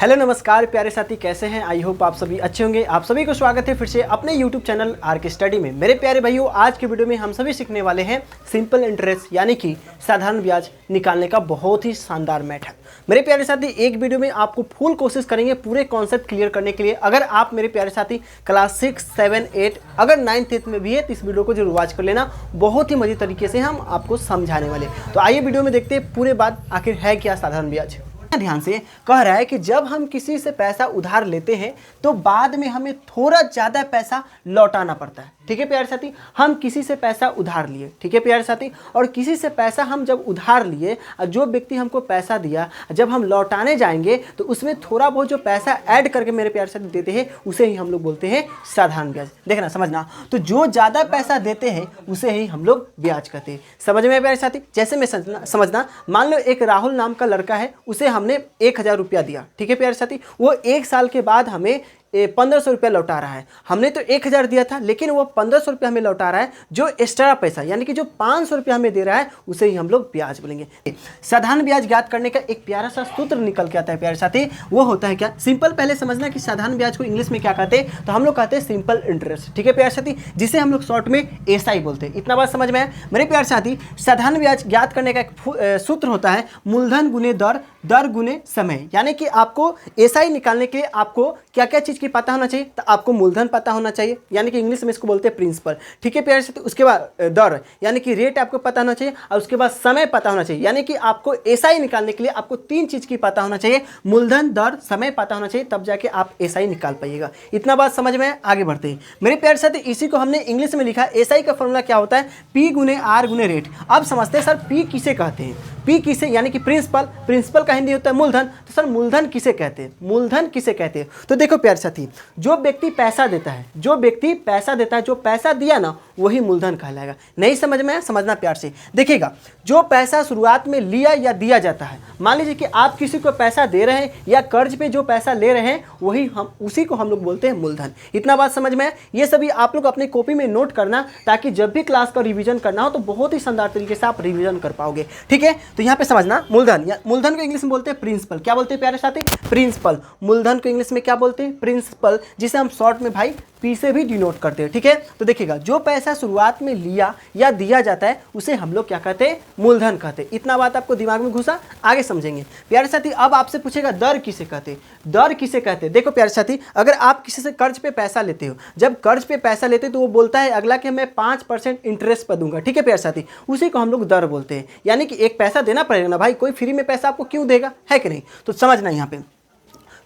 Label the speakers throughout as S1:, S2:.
S1: Hello नमस्कार प्यारे साथी, कैसे हैं? आई होप आप सभी अच्छे होंगे। आप सभी को स्वागत है फिर से अपने यूट्यूब चैनल आर के स्टडी में। मेरे प्यारे भाइयों, आज के वीडियो में हम सभी सीखने वाले हैं सिंपल इंटरेस्ट यानी कि साधारण ब्याज निकालने का बहुत ही शानदार मेथड। मेरे प्यारे साथी, एक वीडियो में आपको फुल कोशिश करेंगे पूरे कॉन्सेप्ट क्लियर करने के लिए। अगर आप मेरे प्यारे साथी क्लास 6, 7, 8 अगर 9th 8th में भी है तो इस वीडियो को जरूर वॉच कर लेना। बहुत ही मजे तरीके से हम आपको समझाने वाले। तो आइए वीडियो में देखते हैं पूरे बात आखिर है क्या साधारण ब्याज। ध्यान से कह रहा है कि जब हम किसी से पैसा उधार लेते हैं तो बाद में हमें थोड़ा ज़्यादा पैसा लौटाना पड़ता है। ठीक है प्यारे साथी, हम किसी से पैसा उधार लिए, ठीक है प्यारे साथी, और किसी से पैसा हम जब उधार लिए, जो व्यक्ति हमको पैसा दिया, जब हम लौटाने जाएंगे तो उसमें थोड़ा बहुत जो पैसा ऐड करके मेरे प्यारे साथी देते हैं उसे ही हम लोग बोलते हैं साधारण ब्याज। देखना समझना, तो जो ज़्यादा पैसा देते हैं उसे ही हम लोग ब्याज कहते हैं। समझ में प्यारे साथी? जैसे मैं समझना, मान लो एक राहुल नाम का लड़का है, उसे हमने 1000 रुपया दिया, ठीक है प्यारे साथी। वो 1 साल के बाद हमें 1500 रुपया लौटा रहा है। हमने तो 1000 दिया था, लेकिन वो 1500 रुपया हमें लौटा रहा है। जो एक्स्ट्रा पैसा यानी कि जो 500 रुपया हमें दे रहा है उसे ही हम लोग ब्याज बोलेंगे। साधारण ब्याज ज्ञात करने का एक प्यारा सा सूत्र निकल के आता है प्यारे साथी। वो होता है क्या? सिंपल, पहले समझना कि साधारण ब्याज को इंग्लिश में क्या कहते हैं, तो हम लोग कहते हैं सिंपल इंटरेस्ट, ठीक है प्यारे साथी, जिसे हम लोग शॉर्ट में एसआई बोलते हैं। इतना बात समझ में आया मेरे प्यारे साथी? साधारण ब्याज ज्ञात करने का एक सूत्र होता है मूलधन गुने दर, दर गुने समय। यानी कि आपको एसआई निकालने के लिए आपको क्या क्या चीज की पता होना चाहिए, तो आपको मूलधन पता होना चाहिए, यानी कि इंग्लिश में इसको बोलते हैं प्रिंसिपल, ठीक है प्यारे साथी। उसके बाद दर यानी कि रेट आपको पता होना चाहिए, और उसके बाद समय पता होना चाहिए। यानी कि आपको एसआई निकालने के लिए आपको 3 चीज की पता होना चाहिए, मूलधन, दर, समय पता होना चाहिए, तब जाके आप एसआई निकाल पाइएगा। इतना बात समझ में आगे बढ़ते हैं मेरे प्यारे साथी। इसी को हमने इंग्लिश में लिखा, एसआई का फॉर्मूला क्या होता है? पी गुने आर गुने रेट। अब समझते हैं सर पी किसे कहते हैं, पी किसे यानी कि प्रिंसिपल, प्रिंसिपल का हिंदी होता है मूलधन। तो सर मूलधन किसे कहते हैं, मूलधन किसे कहते हैं? तो देखो प्यारे साथी, जो व्यक्ति पैसा देता है, जो व्यक्ति पैसा देता है, जो पैसा दिया ना, वही मूलधन कहलाएगा। नहीं समझ में? समझना प्यार से देखिएगा। जो पैसा शुरुआत में लिया या दिया जाता है, मान लीजिए कि आप किसी को पैसा दे रहे हैं या कर्ज पे जो पैसा ले रहे हैं, वही हम उसी को हम लोग बोलते हैं मूलधन। इतना बात समझ में है? ये सभी आप लोग अपनी कॉपी में नोट करना, ताकि जब भी क्लास का रिवीजन करना हो तो बहुत ही शानदार तरीके से आप रिवीजन कर पाओगे, ठीक है। तो यहाँ पे समझना, मूलधन या मूलधन को इंग्लिश में बोलते हैं प्रिंसिपल। क्या बोलते हैं प्यारे साथी? प्रिंसिपल। मूलधन को इंग्लिश में क्या बोलते हैं? प्रिंसिपल, जिसे हम शॉर्ट में भाई पी से भी डिनोट करते हैं, ठीक है। तो देखिएगा, जो पैसा शुरुआत में लिया या दिया जाता है उसे हम लोग क्या कहते हैं? मूलधन कहते हैं। इतना बात आपको दिमाग में घुसा, आगे समझेंगे प्यारे साथी। अब आपसे पूछेगा दर किसे कहते हैं, दर किसे कहते हैं? देखो प्यारे साथी, अगर आप किसी से कर्ज पे पैसा लेते हो, जब कर्ज पे पैसा लेते हो तो वो बोलता है अगला कि मैं 5% इंटरेस्ट पर दूंगा, ठीक है प्यारे साथी, उसी को हम लोग दर बोलते हैं। यानी कि एक पैसा देना पड़ेगा ना भाई, कोई फ्री में पैसा आपको क्यों देगा, है कि नहीं? तो समझना यहाँ पे,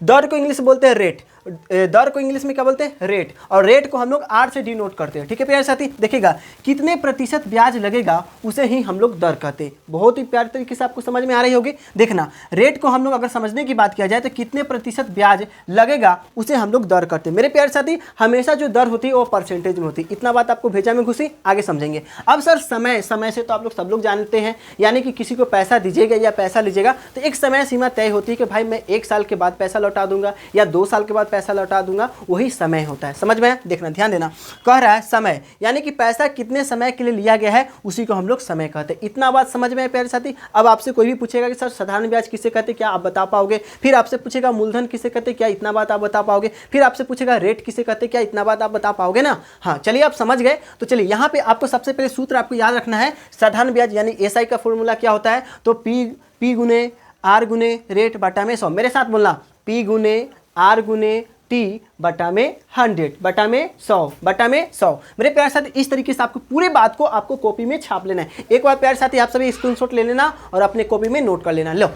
S1: दर को इंग्लिश में बोलते हैं रेट, दर को इंग्लिश में क्या बोलते हैं? रेट। और रेट को हम लोग आर से डिनोट करते हैं, ठीक है प्यारे साथी। देखिएगा, कितने प्रतिशत ब्याज लगेगा उसे ही हम लोग दर कहते हैं। बहुत ही प्यारे तरीके से आपको समझ में आ रही होगी। देखना, रेट को हम लोग अगर समझने की बात किया जाए तो कितने प्रतिशत ब्याज लगेगा उसे हम लोग दर करते हैं। मेरे प्यारे साथी, हमेशा जो दर होती है वो परसेंटेज में होती है। इतना बात आपको भेजा में घुसी, आगे समझेंगे। अब सर समय, समय से तो आप लोग सब लोग जानते हैं, यानी कि किसी को पैसा दीजिएगा या पैसा लीजिएगा तो एक समय सीमा तय होती है कि भाई मैं 1 साल के बाद पैसा लौटा दूंगा या 2 साल के बाद पैसा लौटा दूंगा, वही समय होता है। समझ में? देखना, ध्यान देना, कह रहा है समय यानी कि पैसा कितने समय के लिए लिया गया है उसी को हम लोग समय कहते हैं। इतना बात समझ में है प्यारे साथी? अब आपसे कोई भी पूछेगा कि सर साधारण ब्याज किसे कहते हैं, क्या आप बता पाओगे? फिर आपसे पूछेगा मूलधन किसे कहते हैं, क्या इतना बात आप बता पाओगे? फिर आपसे पूछेगा रेट किसे कहते हैं, क्या इतना बात आप बता पाओगे ना? हाँ, चलिए आप समझ गए। तो चलिए यहाँ पे आपको सबसे पहले सूत्र आपको याद रखना है। साधारण ब्याज यानी एसआई का फॉर्मूला क्या होता है? तो पी गुने आर गुने रेट बटा में 100। मेरे साथ बोलना, पी गुने आर गुने टी बटा में 100 बटा में 100 बटा में 100। मेरे प्यारे साथी, इस तरीके से आपको पूरे बात को आपको कॉपी में छाप लेना है। एक बार प्यारे साथी आप सभी स्क्रीनशॉट ले लेना और अपने कॉपी में नोट कर लेना। लो,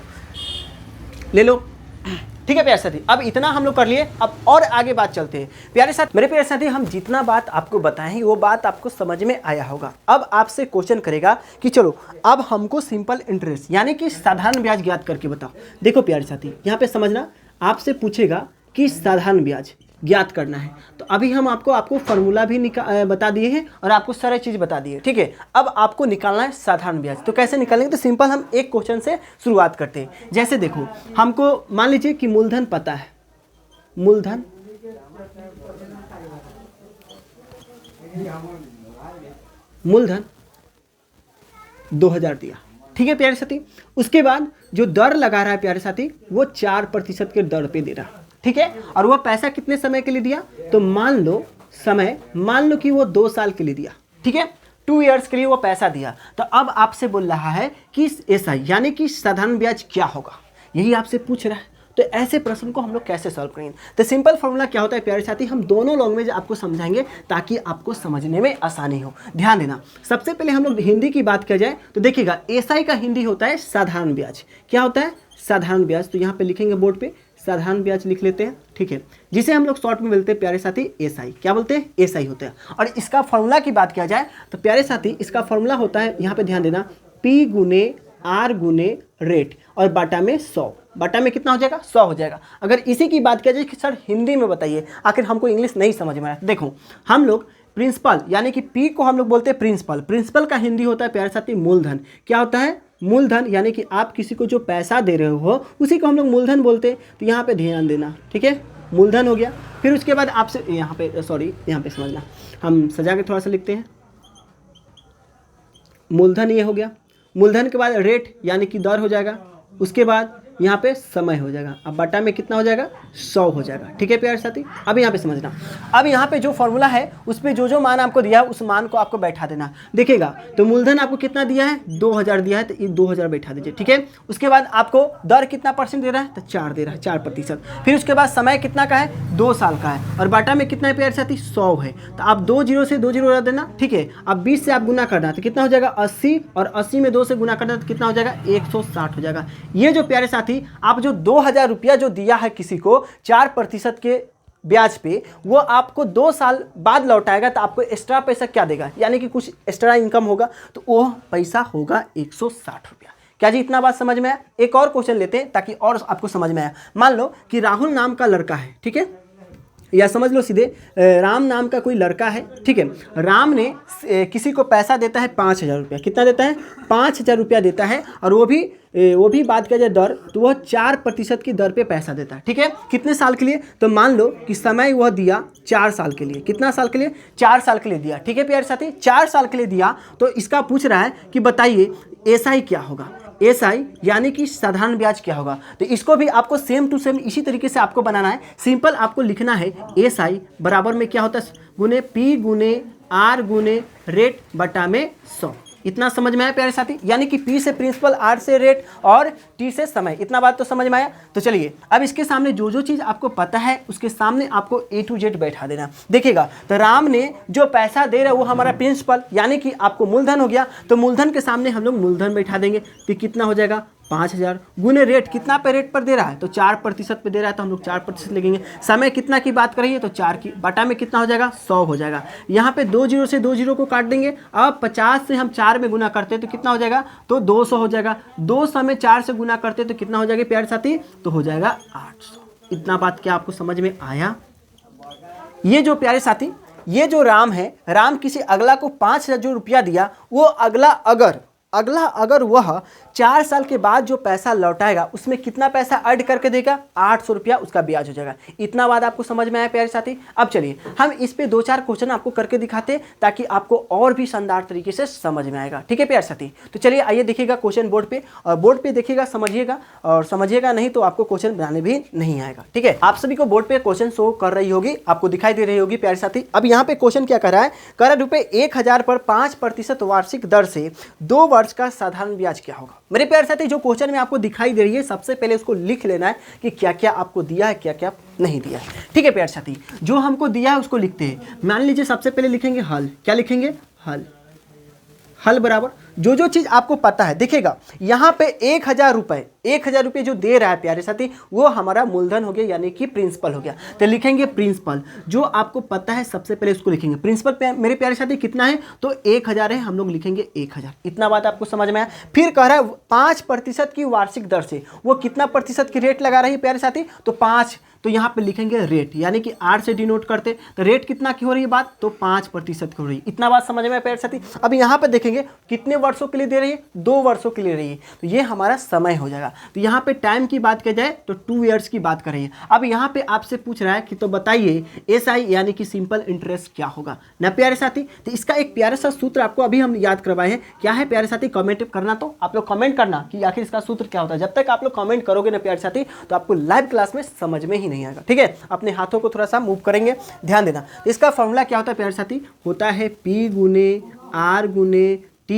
S1: ले लो, ठीक है प्यारे साथी। अब इतना हम लोग कर लिए, अब और आगे बात चलते हैं प्यारे साथी। मेरे प्यारे साथी, हम जितना बात आपको बताएं वो बात आपको समझ में आया होगा। अब आपसे क्वेश्चन करेगा कि चलो अब हमको सिंपल इंटरेस्ट यानी कि साधारण ब्याज ज्ञात करके बताओ। देखो प्यारे साथी, यहाँ पे समझना, आपसे पूछेगा कि साधारण ब्याज ज्ञात करना है, तो अभी हम आपको फार्मूला भी बता दिए हैं और आपको सारी चीज़ बता दी है, ठीक है। अब आपको निकालना है साधारण ब्याज। तो कैसे निकालेंगे? तो सिंपल, हम एक क्वेश्चन से शुरुआत करते हैं। जैसे देखो, हमको मान लीजिए कि मूलधन पता है, मूलधन मूलधन 2000 दिया, ठीक है प्यारे साथी। उसके बाद जो दर लगा रहा है प्यारे साथी वो 4% के दर पे दे रहा, ठीक है। और वो पैसा कितने समय के लिए दिया, तो मान लो कि वो 2 साल के लिए दिया, ठीक है, 2 ईयर्स के लिए वो पैसा दिया। तो अब आपसे बोल रहा है कि ऐसा यानी कि साधारण ब्याज क्या होगा, यही आपसे पूछ रहा है। तो ऐसे प्रश्न को हम लोग कैसे सॉल्व करेंगे, तो सिंपल फॉर्मूला क्या होता है प्यारे साथी, हम दोनों लैंग्वेज आपको समझाएंगे ताकि आपको समझने में आसानी हो। ध्यान देना, सबसे पहले हम लोग हिंदी की बात किया जाए तो देखिएगा एसआई का हिंदी होता है साधारण ब्याज। क्या होता है, साधारण ब्याज। तो यहाँ पे लिखेंगे बोर्ड पे, साधारण ब्याज लिख लेते हैं, ठीक है, जिसे हम लोग शॉर्ट में बोलते हैं प्यारे साथी एसआई। क्या बोलते हैं, एसआई होता है। और इसका फॉर्मूला की बात किया जाए तो प्यारे साथी इसका फॉर्मूला होता है, यहाँ पे ध्यान देना, P गुने R गुने रेट और बाटा में 100। बाटा में कितना हो जाएगा, 100 हो जाएगा। अगर इसी की बात किया जाए कि सर हिंदी में बताइए, आखिर हमको इंग्लिश नहीं समझ में आया, देखो हम लोग प्रिंसिपल यानी कि P को हम लोग बोलते हैं प्रिंसिपल। प्रिंसिपल का हिंदी होता है प्यारे साथी मूलधन। क्या होता है, मूलधन, यानी कि आप किसी को जो पैसा दे रहे हो उसी को हम लोग मूलधन बोलते हैं। तो यहाँ पे ध्यान देना, ठीक है, मूलधन हो गया। फिर उसके बाद आपसे यहाँ पे समझना, हम सजा के थोड़ा सा लिखते हैं, मूलधन ये हो गया। मूलधन के बाद रेट यानी कि दर हो जाएगा। उसके बाद यहाँ पे समय हो जाएगा। अब बटा में कितना हो जाएगा, 100 हो जाएगा, ठीक है प्यारे साथी। अब यहाँ पे समझना, अब यहाँ पे जो फॉर्मूला है उस पर जो मान आपको दिया है उस मान को आपको बैठा देना। देखिएगा तो मूलधन आपको कितना दिया है, 2000 दिया है, तो ये 2000 बैठा दीजिए, ठीक है। उसके बाद आपको दर कितना % दे रहा है, तो 4 दे रहा है, 4%। फिर उसके बाद समय कितना का है, 2 साल का है, और बाटा में कितना है प्यारे साथी, 100 है। तो आप 2 0 से 2 0 रख देना, ठीक है। अब 20 से आप गुना करना तो कितना हो जाएगा 80, और 80 में 2 से गुना करना तो कितना हो जाएगा 160 हो जाएगा। ये जो प्यारे साथी आप जो 2000 रुपया जो दिया है किसी को 4% के ब्याज पे, वो आपको 2 साल बाद लौटाएगा, तो आपको एक्स्ट्रा पैसा क्या देगा, यानी कि कुछ एक्स्ट्रा इनकम होगा, तो वो पैसा होगा 160 रुपया। क्या जी इतना बात समझ में आया। एक और क्वेश्चन लेते हैं ताकि और आपको समझ में आया। मान लो कि राहुल नाम का लड़का है, ठीक है, या समझ लो सीधे राम नाम का कोई लड़का है, ठीक है। राम ने किसी को पैसा देता है 5000 रुपया। कितना देता है, 5000 रुपया देता है, और वो भी बात किया जाए दर, तो वह 4% की दर पे पैसा देता है, ठीक है। कितने साल के लिए, तो मान लो कि समय वह दिया 4 साल के लिए। कितना साल के लिए, 4 साल के लिए दिया, ठीक है प्यारे साथी, 4 साल के लिए दिया। तो इसका पूछ रहा है कि बताइए एसआई क्या होगा, एसआई यानी कि साधारण ब्याज क्या होगा। तो इसको भी आपको सेम टू सेम इसी तरीके से आपको बनाना है। सिंपल आपको लिखना है एसआई बराबर में क्या होता है, गुने P गुने R गुने रेट बटा में 100। इतना समझ में आया प्यारे साथी, यानी कि P से प्रिंसिपल, R से रेट और T से समय। इतना बात तो समझ में आया। तो चलिए अब इसके सामने जो चीज़ आपको पता है उसके सामने आपको A to Z बैठा देना। देखिएगा तो राम ने जो पैसा दे रहा है वो हमारा प्रिंसिपल यानी कि आपको मूलधन हो गया। तो मूलधन के सामने हम लोग मूलधन बैठा देंगे, तो कितना हो जाएगा 5000 गुने रेट, कितना पे रेट पर दे रहा है, तो 4% पे दे रहा है, तो हम लोग 4% लिखेंगे। समय कितना की बात करेंगे, तो 4 की, बटा में कितना हो जाएगा 100 हो जाएगा। यहाँ पे 2 0 से 2 0 को काट देंगे। अब 50 से हम 4 में गुना करते हैं तो कितना हो जाएगा, तो 200 हो जाएगा। 200 में 4 से गुना करते हैं तो कितना हो जाएगा प्यारे साथी, तो हो जाएगा 800। इतना बात क्या आपको समझ में आया। ये जो प्यारे साथी, ये जो राम है, राम किसी अगला को 5000 जो रुपया दिया, वो अगला अगर वह 4 साल के बाद जो पैसा लौटाएगा उसमें कितना पैसा ऐड करके देगा, 800 रुपया उसका ब्याज हो जाएगा। इतना बात आपको समझ में आया प्यारे साथी। अब चलिए हम इस पे 2-4 क्वेश्चन आपको करके दिखाते हैं ताकि आपको और भी शानदार तरीके से समझ में आएगा, ठीक है प्यारे साथी। तो चलिए आइए देखिएगा क्वेश्चन बोर्ड पे, और बोर्ड पे देखिएगा, समझिएगा, और समझिएगा नहीं तो आपको क्वेश्चन बनाने भी नहीं आएगा, ठीक है। आप सभी को बोर्ड पे क्वेश्चन शो कर रही होगी, आपको दिखाई दे रही होगी प्यारे साथी। अब यहाँ पे क्वेश्चन क्या कर रहा है, कर रुपये 1000 पर 5% वार्षिक दर से 2 वर्ष का साधारण ब्याज क्या होगा। मेरे प्यारे साथी जो क्वेश्चन में आपको दिखाई दे रही है, सबसे पहले उसको लिख लेना है कि क्या क्या आपको दिया है, क्या क्या नहीं दिया है, ठीक है प्यारे साथी। जो हमको दिया है उसको लिखते हैं। मान लीजिए सबसे पहले लिखेंगे हल। क्या लिखेंगे, हल बराबर जो चीज़ आपको पता है। देखिएगा यहाँ पे 1000 रुपये जो दे रहा है प्यारे साथी, वो हमारा मूलधन हो गया यानी कि प्रिंसिपल हो गया। तो लिखेंगे प्रिंसिपल, जो आपको पता है सबसे पहले उसको लिखेंगे। प्रिंसिपल पे मेरे प्यारे साथी कितना है, तो 1000 है, हम लोग लिखेंगे 1000। इतना बात आपको समझ में आया। फिर कह रहा है 5% की वार्षिक दर से, वो कितना प्रतिशत की रेट लगा रही है प्यारे साथी, तो 5 तो यहाँ पे लिखेंगे रेट, यानी कि 8 से डिनोट करते, तो रेट कितना की हो रही है बात, तो 5% की हो रही है। इतना बात समझ में प्यारे साथी। अब यहाँ पे देखेंगे कितने वर्षों के लिए दे रही है, 2 वर्षों के लिए रही है, तो ये हमारा समय हो जाएगा। तो यहाँ पे टाइम की बात की जाए तो 2 ईयर्स की बात कर रही है। अब यहाँ पे आपसे पूछ रहा है कि तो बताइए एसआई यानी कि सिंपल इंटरेस्ट क्या होगा ना प्यारे साथी। तो इसका एक प्यारा सा सूत्र आपको अभी हम याद करवाए हैं, क्या है प्यारे साथी, कमेंट करना, तो आप लोग कमेंट करना कि आखिर इसका सूत्र क्या होता है। जब तक आप लोग कमेंट करोगे ना प्यारे साथी तो आपको लाइव क्लास में समझ में ही नहीं आएगा, ठीक है। अपने हाथों को थोड़ा सा मूव करेंगे, ध्यान देना। तो इसका फॉर्मूला क्या होता है प्यारे साथी, होता है P गुने R गुने T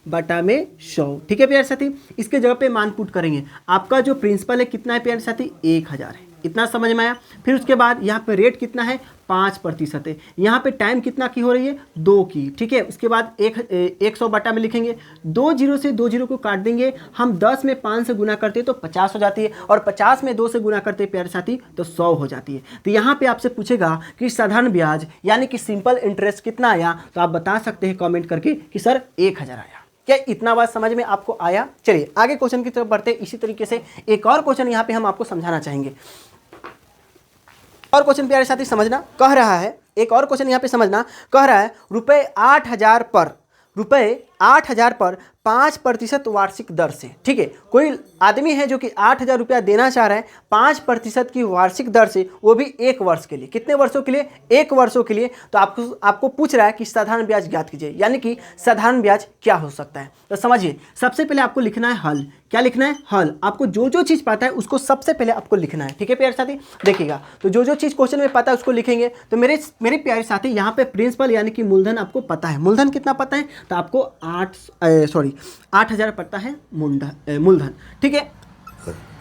S1: बटा में 100, ठीक है प्यारे साथी। इसके जगह पे मान पुट करेंगे, आपका जो प्रिंसिपल है कितना है प्यारे साथी, 1000 है, इतना समझ में आया। फिर उसके बाद यहाँ पे रेट कितना है, 5% है। यहाँ पे टाइम कितना की हो रही है, 2 की, ठीक है। उसके बाद 100 बटा में लिखेंगे, 2 जीरो से 2 जीरो को काट देंगे, हम 10 में 5 से गुना करते हैं तो 50 हो जाती है, और 50 में 2 से गुना करते हैं प्यारे साथी तो 100 हो जाती है। तो यहाँ पे आपसे पूछेगा कि साधारण ब्याज यानी कि सिंपल इंटरेस्ट कितना आया, तो आप बता सकते हैं कॉमेंट करके कि सर 1000 आया। क्या इतना बात समझ में आपको आया? चलिए आगे क्वेश्चन की तरफ बढ़ते। इसी तरीके से एक और क्वेश्चन यहाँ पे हम आपको समझाना चाहेंगे। और क्वेश्चन प्यारे साथी समझना, कह रहा है, एक और क्वेश्चन यहाँ पे समझना, कह रहा है रुपये 8000 पर 5% वार्षिक दर से, ठीक है। कोई आदमी है जो कि 8000 रुपया देना चाह रहा है 5% की वार्षिक दर से, वो भी 1 वर्ष के लिए। कितने वर्षों के लिए? 1 वर्षों के लिए। तो आपको पूछ रहा है कि साधारण ब्याज ज्ञात कीजिए, यानी कि साधारण ब्याज क्या हो सकता है। तो समझिए, सबसे पहले आपको लिखना है हल। क्या लिखना है? हल। आपको जो जो चीज़ पता है उसको सबसे पहले आपको लिखना है, ठीक है प्यारे साथी। देखिएगा, तो जो जो चीज़ क्वेश्चन में पता है उसको लिखेंगे। तो मेरे प्यारे साथी, यहाँ पे प्रिंसिपल यानी कि मूलधन आपको पता है। मूलधन कितना पता है? तो आपको 8000 पड़ता है मूलधन, ठीक है।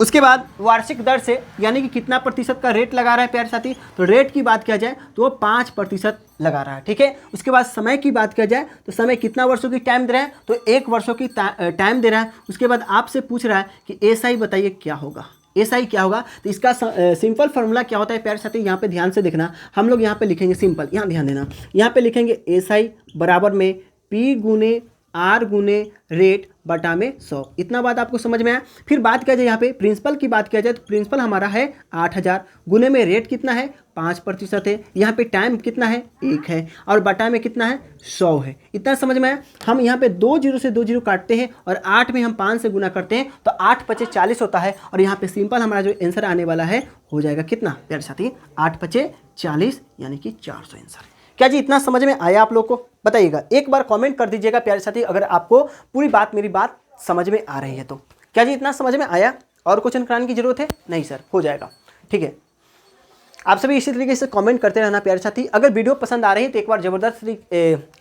S1: उसके बाद वार्षिक दर से यानी कि कितना प्रतिशत का रेट लगा रहा है प्यारे साथी, तो रेट की बात किया जाए तो वो 5% लगा रहा है, ठीक है। उसके बाद समय की बात किया जाए तो समय कितना वर्षों की टाइम दे रहा है, तो 1 वर्षों की टाइम दे रहा है। उसके बाद आपसे पूछ रहा है कि एसआई बताइए क्या होगा, एसआई क्या होगा। तो इसका सिंपल फार्मूला क्या होता है प्यारे साथी, यहाँ पे ध्यान से देखना। हम लोग यहाँ पे लिखेंगे सिंपल, यहाँ ध्यान देना, यहाँ पे लिखेंगे एसआई बराबर में P गुने R गुने रेट बटा में 100। इतना बात आपको समझ में आया। फिर बात किया जाए यहाँ पे प्रिंसिपल की बात किया जाए तो प्रिंसिपल हमारा है 8000 गुने में रेट कितना है, 5% है। यहाँ पे टाइम कितना है, 1 है, और बटा में कितना है, 100 है। इतना समझ में आया। हम यहाँ पे 2 जीरो से 2 जीरो काटते हैं और 8 में हम 5 से गुना करते हैं तो 8 पचे 40 होता है। और यहाँ पे सिंपल हमारा जो आंसर आने वाला है हो जाएगा कितना प्यारे साथी, 8 पचे 40 यानी कि 400 आंसर। क्या जी इतना समझ में आया आप लोग को? बताइएगा, एक बार कमेंट कर दीजिएगा प्यारे साथी अगर आपको पूरी बात, मेरी बात समझ में आ रही है तो। क्या जी इतना समझ में आया? और क्वेश्चन कराने की जरूरत है? नहीं सर, हो जाएगा, ठीक है। आप सभी इसी तरीके से कमेंट करते रहना प्यारे साथी। अगर वीडियो पसंद आ रही है तो एक बार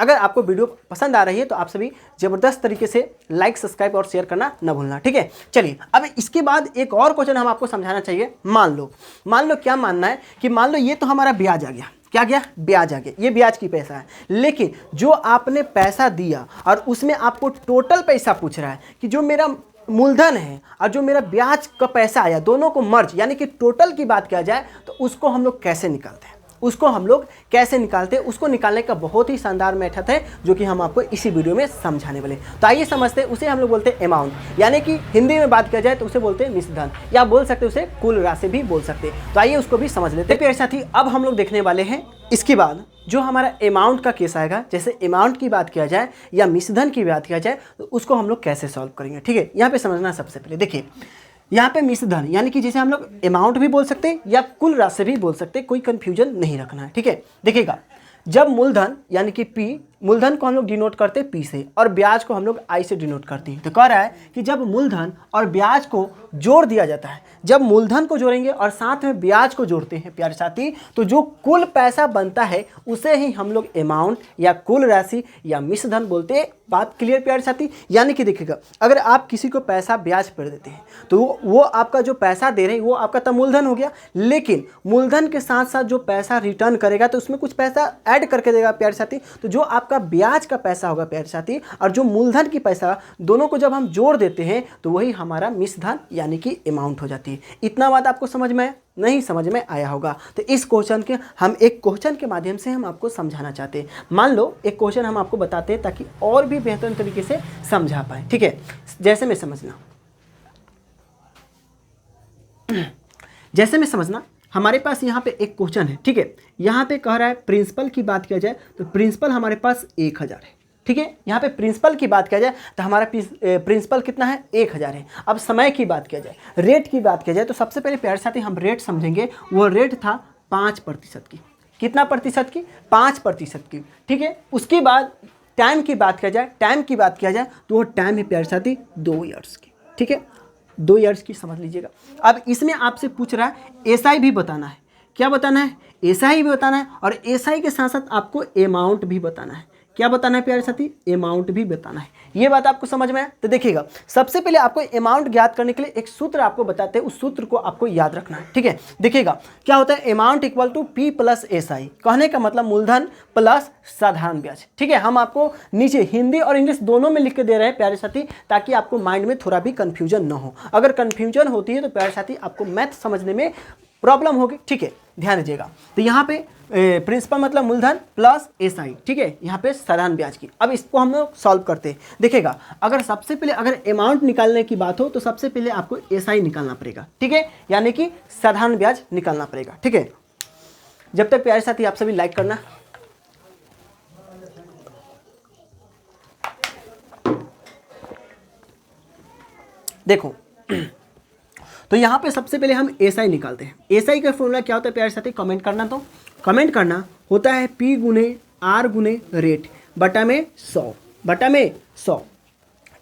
S1: अगर आपको वीडियो पसंद आ रही है तो आप सभी ज़बरदस्त तरीके से लाइक, सब्सक्राइब और शेयर करना न भूलना, ठीक है। चलिए, अब इसके बाद एक और क्वेश्चन हम आपको समझाना चाहिए। मान लो क्या मानना है कि मान लो ये तो हमारा ब्याज आ गया, क्या गया, ब्याज आ गया, ये ब्याज की पैसा है। लेकिन जो आपने पैसा दिया और उसमें आपको टोटल पैसा पूछ रहा है कि जो मेरा मूलधन है और जो मेरा ब्याज का पैसा आया, दोनों को मर्ज यानी कि टोटल की बात किया जाए तो उसको हम लोग कैसे निकालते हैं, उसको निकालने का बहुत ही शानदार मेथड है जो कि हम आपको इसी वीडियो में समझाने वाले। तो आइए समझते हैं। उसे हम लोग बोलते हैं अमाउंट, यानी कि हिंदी में बात किया जाए तो उसे बोलते हैं मिश्रधन, या बोल सकते हैं उसे कुल राशि भी बोल सकते हैं। तो आइए उसको भी समझ लेते हैं प्यारे साथी। अब हम लोग देखने वाले हैं इसके बाद जो हमारा अमाउंट का केस आएगा, जैसे अमाउंट की बात किया जाए या मिश्रधन की बात किया जाए तो उसको हम लोग कैसे सॉल्व करेंगे, ठीक है। यहाँ पे समझना सबसे पहले, देखिए यहाँ पे मिश्रधन यानी कि जैसे हम लोग अमाउंट भी बोल सकते हैं या कुल राशि भी बोल सकते हैं, कोई कंफ्यूजन नहीं रखना है, ठीक है। देखिएगा, जब मूलधन यानी कि P, मूलधन को हम लोग डिनोट करते हैं P से और ब्याज को हम लोग I से डिनोट करते हैं। तो कह रहा है कि जब मूलधन और ब्याज को जोड़ दिया जाता है, जब मूलधन को जोड़ेंगे और साथ में ब्याज को जोड़ते हैं प्यारे साथी, तो जो कुल पैसा बनता है उसे ही हम लोग अमाउंट या कुल राशि या मिश्रधन बोलते हैं। बात क्लियर प्यारे साथी? यानी कि देखिएगा, अगर आप किसी को पैसा ब्याज पर देते हैं तो वो आपका जो पैसा दे रहे हैं वो आपका तो मूलधन हो गया, लेकिन मूलधन के साथ साथ जो पैसा रिटर्न करेगा तो उसमें कुछ पैसा ऐड करके देगा प्यारे साथी। तो जो आपका ब्याज का पैसा होगा प्यारे साथी और जो मूलधन की पैसा, दोनों को जब हम जोड़ देते हैं तो वही हमारा मिश्रधन यानी कि अमाउंट हो जाती है। इतना बात आपको समझ में नहीं समझ में आया होगा। तो इस क्वेश्चन के हम एक क्वेश्चन के माध्यम से हम आपको समझाना चाहते हैं। मान लो एक क्वेश्चन हम आपको बताते हैं ताकि और भी बेहतर तरीके से समझा पाए, ठीक है। जैसे में समझना हमारे पास यहाँ पे एक क्वेश्चन है, ठीक है, यहाँ पे कह रहा है प्रिंसिपल की बात किया जाए तो प्रिंसिपल हमारे पास 1000 है, ठीक है। यहाँ पे प्रिंसिपल की बात किया जाए तो हमारा प्रिंसिपल कितना है, 1000 है। अब समय की बात किया जाए, रेट की बात किया जाए तो सबसे पहले प्यारे साथी हम रेट समझेंगे। वो रेट था 5% की। कितना प्रतिशत की, 5% की, ठीक है। उसके बाद टाइम की बात किया जाए, टाइम की बात किया जाए तो वो टाइम है प्यारे साथी 2 ईयर्स की, ठीक है, 2 ईयर्स की, समझ लीजिएगा। अब इसमें आपसे पूछ रहा है एसआई भी बताना है। क्या बताना है, एसआई भी बताना है, और एसआई के साथ साथ आपको अमाउंट भी बताना है। क्या बताना है प्यारे साथी, अमाउंट भी बताना है। ये बात आपको समझ में आया तो देखिएगा, सबसे पहले आपको अमाउंट ज्ञात करने के लिए एक सूत्र आपको बताते हैं, उस सूत्र को आपको याद रखना है, ठीक है। देखिएगा क्या होता है, amount equal to P plus SI. कहने का मतलब मूलधन प्लस साधारण ब्याज, ठीक है। हम आपको नीचे हिंदी और इंग्लिश दोनों में लिख के दे रहे हैं प्यारे साथी, ताकि आपको माइंड में थोड़ा भी कंफ्यूजन ना हो। अगर कंफ्यूजन होती है तो प्यारे साथी आपको मैथ समझने में प्रॉब्लम होगी, ठीक है, ध्यान दीजिएगा। तो यहाँ पे प्रिंसिपल मतलब मूलधन प्लस एसआई, ठीक है, यहाँ पे साधारण ब्याज की। अब इसको हम लोग सॉल्व करते हैं। देखिएगा, अगर सबसे पहले अगर अमाउंट निकालने की बात हो तो सबसे पहले आपको एसआई निकालना पड़ेगा, ठीक है, यानी कि साधारण ब्याज निकालना पड़ेगा, ठीक है। जब तक प्यारे साथी आप सभी लाइक करना। देखो तो यहाँ पे सबसे पहले हम एसआई निकालते हैं। एसआई का फॉर्मूला क्या होता है प्यारे साथी, कमेंट करना, तो कमेंट करना होता है पी गुने आर गुने रेट बटा में 100, बटा में 100,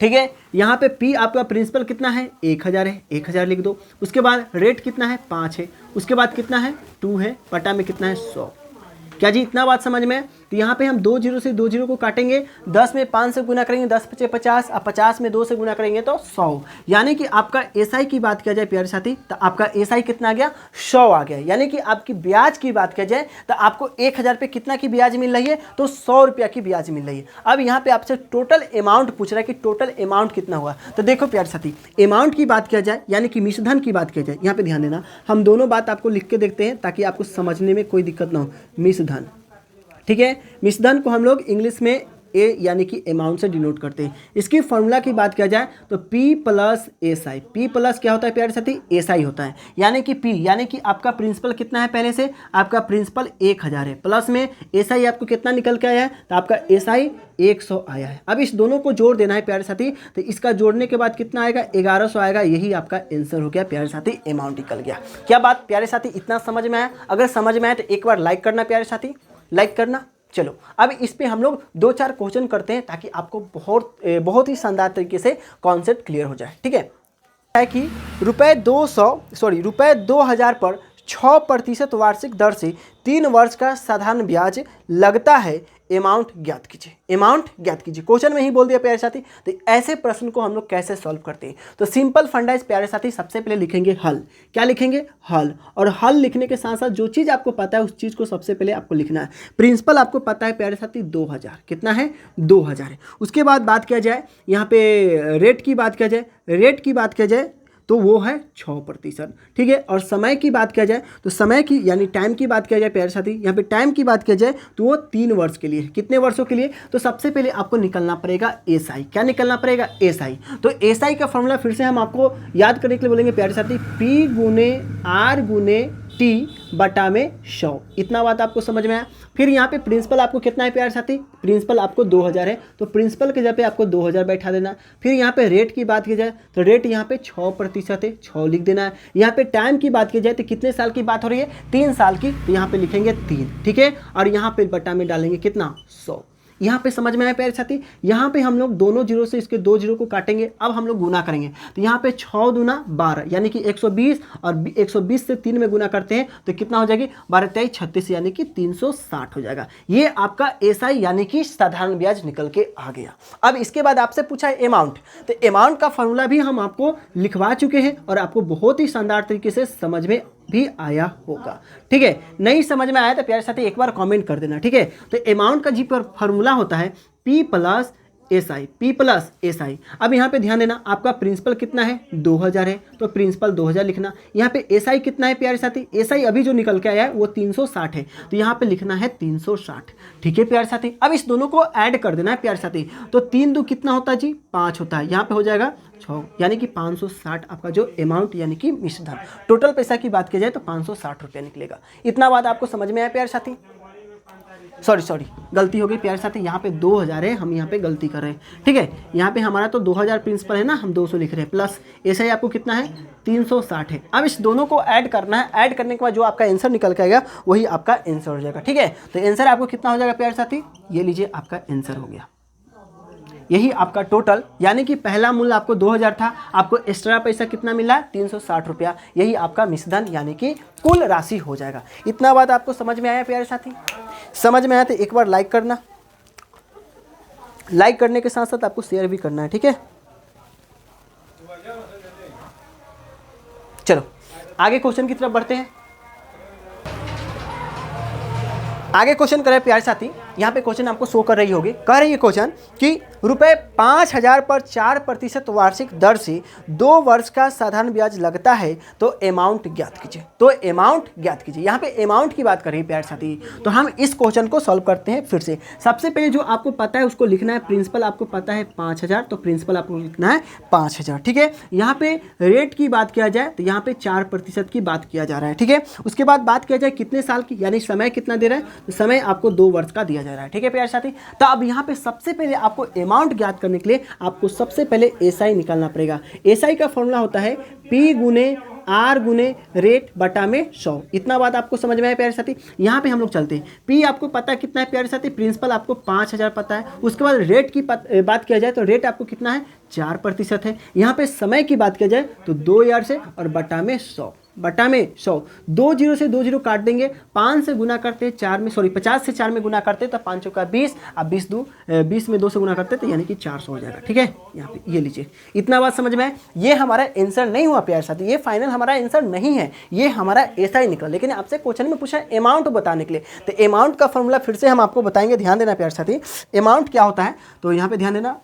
S1: ठीक है। यहाँ पे पी आपका प्रिंसिपल कितना है, 1000 है, 1000 लिख दो। उसके बाद रेट कितना है, 5 है। उसके बाद कितना है, 2 है, बटा में कितना है, 100। क्या जी, इतना बात समझ में? तो यहाँ पे हम 2 जीरो से 2 जीरो को काटेंगे, 10 में 5 से गुना करेंगे, 10 पचे 50, अब 50 में 2 से गुना करेंगे तो 100। यानी कि आपका एसआई की बात किया जाए प्यारे साथी तो आपका एसआई कितना आ गया, 100 आ गया। यानी कि आपकी ब्याज की बात किया जाए तो आपको 1000 पे कितना की ब्याज मिल रही है, तो 100 रुपया की ब्याज मिल रही है। अब यहाँ पे आपसे टोटल अमाउंट पूछ रहा है कि टोटल अमाउंट कितना हुआ। तो देखो प्यारे साथी, अमाउंट की बात किया जाए यानी कि मिश्रधन की बात किया जाए, यहाँ पे ध्यान देना, हम दोनों बात आपको लिख के देखते हैं ताकि आपको समझने में कोई दिक्कत ना हो। मिश्रधन, ठीक है, मिश्रधन को हम लोग इंग्लिश में ए यानी कि अमाउंट से डिनोट करते हैं। इसकी फॉर्मूला की बात किया जाए तो P plus SI. P plus क्या होता है प्यारे साथी, एसआई होता है। यानी कि P यानी कि आपका प्रिंसिपल कितना है, पहले से आपका प्रिंसिपल 1000 है, प्लस में एसआई आपको कितना निकल के आया है, तो आपका एसआई 100 आया है। अब इस दोनों को जोड़ देना है प्यारे साथी, तो इसका जोड़ने के बाद कितना आएगा, 1100 आएगा। यही आपका आंसर हो गया प्यारे साथी, अमाउंट निकल गया। क्या बात प्यारे साथी, इतना समझ में आया? अगर समझ में आया तो एक बार लाइक करना प्यारे साथी, लाइक करना। चलो अब इस पे हम लोग 2-4 क्वेश्चन करते हैं ताकि आपको बहुत ही शानदार तरीके से कॉन्सेप्ट क्लियर हो जाए, ठीक है कि रुपये 2000 पर 6% वार्षिक दर से 3 वर्ष का साधारण ब्याज लगता है, अमाउंट ज्ञात कीजिए। अमाउंट ज्ञात कीजिए, क्वेश्चन में ही बोल दिया प्यारे साथी। तो ऐसे प्रश्न को हम लोग कैसे सॉल्व करते हैं, तो सिंपल फंडा इस प्यारे साथी, सबसे पहले लिखेंगे हल। क्या लिखेंगे, हल। और हल लिखने के साथ साथ जो चीज़ आपको पता है उस चीज़ को सबसे पहले आपको लिखना है। प्रिंसिपल आपको पता है प्यारे साथी 2000, कितना है, 2000 है। उसके बाद बात किया जाए यहाँ पे रेट की बात किया जाए, रेट की बात किया जाए तो वो है 6%, ठीक है। और समय की बात किया जाए तो समय की यानी टाइम की बात किया जाए प्यारे साथी, यहाँ पे टाइम की बात किया जाए तो वो 3 वर्ष के लिए। कितने वर्षों के लिए, तो सबसे पहले आपको निकलना पड़ेगा एसआई। क्या निकलना पड़ेगा, एसआई। तो एसआई का फॉर्मूला फिर से हम आपको याद करने के लिए बोलेंगे प्यारे साथी, पी गुने आर गुने टी बटा में 100। इतना बात आपको समझ में आया। फिर यहाँ पे प्रिंसिपल आपको कितना है प्यारे साथी, प्रिंसिपल आपको 2000 है, तो प्रिंसिपल के जगह पे आपको 2000 बैठा देना। फिर यहाँ पे रेट की बात की जाए तो रेट यहाँ पे 6% है, 6 लिख देना है। यहाँ पे टाइम की बात की जाए तो कितने साल की बात हो रही है, 3 साल की, तो यहाँ पे लिखेंगे 3, ठीक है। और यहाँ पे बटा में डालेंगे कितना, 100। यहाँ पे समझ में आया प्यारे साथी। यहाँ पे हम लोग दोनों जीरो से इसके 2 जीरो को काटेंगे। अब हम लोग गुना करेंगे तो यहाँ पे 6 दूना 12 यानी कि 120, और 120 से 3 में गुना करते हैं तो कितना हो जाएगी, 12 23 36 यानी कि 360 हो जाएगा। ये आपका एसआई यानी कि साधारण ब्याज निकल के आ गया। अब इसके बाद आपसे पूछा है अमाउंट, तो अमाउंट का फॉर्मूला भी हम आपको लिखवा चुके हैं और आपको बहुत ही शानदार तरीके से समझ में भी आया होगा, ठीक है। नहीं समझ में आया तो प्यारे साथी एक बार कमेंट कर देना, ठीक है। तो अमाउंट का जी पर फॉर्मूला होता है P plus S I, P plus S I. अब यहाँ पे ध्यान देना, आपका प्रिंसिपल कितना है 2000 है, तो प्रिंसिपल 2000 लिखना। यहाँ पे एस आई कितना है प्यारे साथी, एस आई अभी जो निकल के आया है वो 360 है, तो यहाँ पे लिखना है 360। ठीक है प्यारे साथी, अब इस दोनों को ऐड कर देना है प्यारे साथी, तो 3 2 कितना होता है जी 5 होता है, यहाँ पे हो जाएगा 6, यानी कि 560 आपका जो अमाउंट यानी कि मिश्र धन। टोटल पैसा की बात की जाए तो 560 रुपया निकलेगा। इतना बात आपको समझ में आया प्यारे साथी? सॉरी गलती हो गई प्यारे साथी, यहाँ पे 2000 है, हम यहाँ पे गलती कर रहे हैं। ठीक है, यहाँ पे हमारा तो 2000 प्रिंसिपल है ना, हम 200 लिख रहे हैं, प्लस ऐसा ही आपको कितना है 360 है। अब इस दोनों को ऐड करना है, ऐड करने के बाद जो आपका आंसर निकल के आएगा वही आपका आंसर हो जाएगा। ठीक है, तो आंसर आपको कितना हो जाएगा प्यारे साथी, ये लीजिए आपका आंसर हो गया। यही आपका टोटल, यानी कि पहला मूल्य आपको 2000 था, आपको एक्स्ट्रा पैसा कितना मिला 360 रुपया, यही आपका मिश्रधन यानी कि कुल राशि हो जाएगा। इतना बात आपको समझ में आया प्यारे साथी? समझ में आया तो एक बार लाइक करना, लाइक करने के साथ साथ आपको शेयर भी करना है। ठीक है, चलो आगे क्वेश्चन की तरफ बढ़ते हैं। आगे क्वेश्चन करें प्यारे साथी, यहाँ पे क्वेश्चन आपको शो कर रही होगी, कह रही है क्वेश्चन कि रुपए 5000 पर 4% वार्षिक दर से 2 वर्ष का साधारण ब्याज लगता है, तो अमाउंट ज्ञात कीजिए। तो अमाउंट ज्ञात कीजिए, यहाँ पे अमाउंट की बात कर रही है प्यारे साथी। तो हम इस क्वेश्चन को सॉल्व करते हैं फिर से। सबसे पहले जो आपको पता है उसको लिखना है, प्रिंसिपल आपको पता है 5000, तो प्रिंसिपल आपको लिखना है 5000। ठीक है, यहाँ पे रेट की बात किया जाए तो यहाँ पे 4% की बात किया जा रहा है। ठीक है, उसके बाद बात किया जाए कितने साल की, यानी समय कितना दे रहा है, तो समय आपको 2 वर्ष का दिया जा रहा है। ठीक है प्यारे साथी, तो अब यहाँ पे सबसे पहले आपको अमाउंट ज्ञात करने के लिए आपको सबसे पहले एसआई निकालना पड़ेगा। एसआई का फॉर्मूला होता है पी गुने आर गुने रेट बटा में 100। इतना बात आपको समझ में आया प्यारे साथी? यहाँ पे हम लोग चलते हैं। पी आपको पता है कितना है प्यारे साथी, प्रिंसिपल आपको 5000 पता है। उसके बाद रेट की बात किया जाए तो रेट आपको कितना है 4% है। यहाँ पे समय की बात किया जाए तो 2000 से और बटा में 100, बटा में 100, 2 जीरो से 2 जीरो काट देंगे, 5 से गुना करते 4 में, सॉरी 50 से 4 में गुना करते तो 5 चौका 20, अब 20 में 2 से गुना करते तो यानी कि 400 हो जाएगा। ठीक है, यहाँ पे ये लीजिए। इतना बात समझ में आए? ये हमारा आंसर नहीं हुआ प्यारे साथी, ये फाइनल हमारा आंसर नहीं है, ये हमारा ऐसा ही निकला। लेकिन आपसे क्वेश्चन में पूछा अमाउंट बताने के लिए, तो अमाउंट का फॉर्मूला फिर से हम आपको बताएंगे, ध्यान देना प्यारे साथी। अमाउंट क्या होता है तो यहाँ पे ध्यान देना,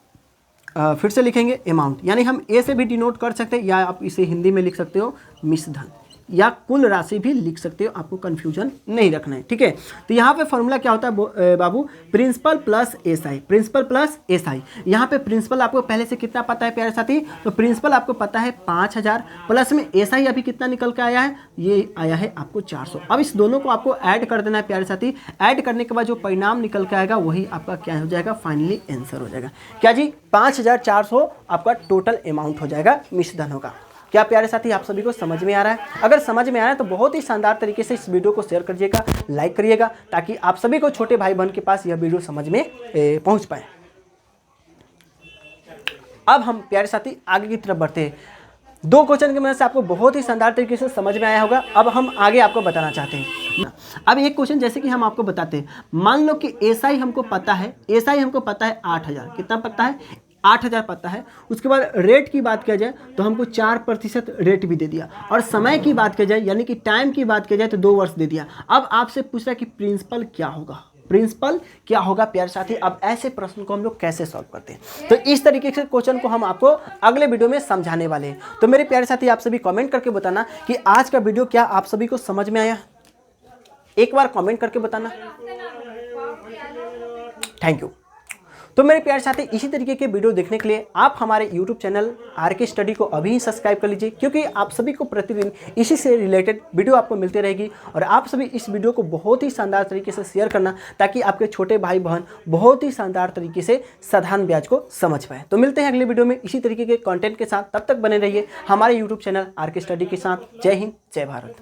S1: फिर से लिखेंगे अमाउंट, यानी हम ए से भी डिनोट कर सकते हैं, या आप इसे हिंदी में लिख सकते हो मिश्रधन, या कुल राशि भी लिख सकते हो, आपको कंफ्यूजन नहीं रखना है। ठीक है, तो यहाँ पे फॉर्मूला क्या होता है बाबू, principal plus SI, principal plus SI. यहाँ पे प्रिंसिपल आपको पहले से कितना पता है प्यारे साथी, तो प्रिंसिपल आपको पता है 5000, प्लस में एसआई अभी कितना निकल के आया है, ये आया है आपको 400। अब इस दोनों को आपको ऐड कर देना है प्यारे साथी। ऐड करने के बाद जो परिणाम निकल के आएगा वही आपका क्या हो जाएगा, फाइनली आंसर हो जाएगा। क्या जी, 5400 आपका टोटल अमाउंट हो जाएगा, मिश्रधन होगा। क्या प्यारे साथी आप सभी को समझ में आ रहा है? अगर समझ में आ रहा है तो बहुत ही शानदार तरीके से इस वीडियो को शेयर करिएगा, लाइक करिएगा, ताकि आप सभी को छोटे भाई बहन के पास यह वीडियो समझ में पहुंच पाए। अब हम प्यारे साथी आगे की तरफ बढ़ते हैं। 2 क्वेश्चन की मदद से आपको बहुत ही शानदार तरीके से समझ में आया होगा। अब हम आगे आपको बताना चाहते हैं। अब एक क्वेश्चन जैसे कि हम आपको बताते हैं, मान लो कि एसआई हमको पता है, एसआई हमको पता है 8000, कितना पता है 8000 पता है। उसके बाद रेट की बात किया जाए तो हमको 4% रेट भी दे दिया, और समय की बात किया जाए यानी कि टाइम की बात किया जाए तो 2 वर्ष दे दिया। अब आपसे पूछ रहा है कि प्रिंसिपल क्या होगा, प्रिंसिपल क्या होगा प्यारे साथी। अब ऐसे प्रश्न को हम लोग कैसे सॉल्व करते हैं, तो इस तरीके से क्वेश्चन को हम आपको अगले वीडियो में समझाने वाले हैं। तो मेरे प्यारे साथी आप सभी कमेंट करके बताना कि आज का वीडियो क्या आप सभी को समझ में आया, एक बार कमेंट करके बताना। Thank you. तो मेरे प्यारे साथी इसी तरीके के वीडियो देखने के लिए आप हमारे YouTube चैनल RK स्टडी को अभी ही सब्सक्राइब कर लीजिए, क्योंकि आप सभी को प्रतिदिन इसी से रिलेटेड वीडियो आपको मिलती रहेगी। और आप सभी इस वीडियो को बहुत ही शानदार तरीके से शेयर करना, ताकि आपके छोटे भाई बहन बहुत ही शानदार तरीके से साधारण ब्याज को समझ पाए। तो मिलते हैं अगले वीडियो में इसी तरीके के कंटेंट के साथ, तब तक बने रहिए हमारे YouTube चैनल RK स्टडी के साथ। जय हिंद, जय भारत।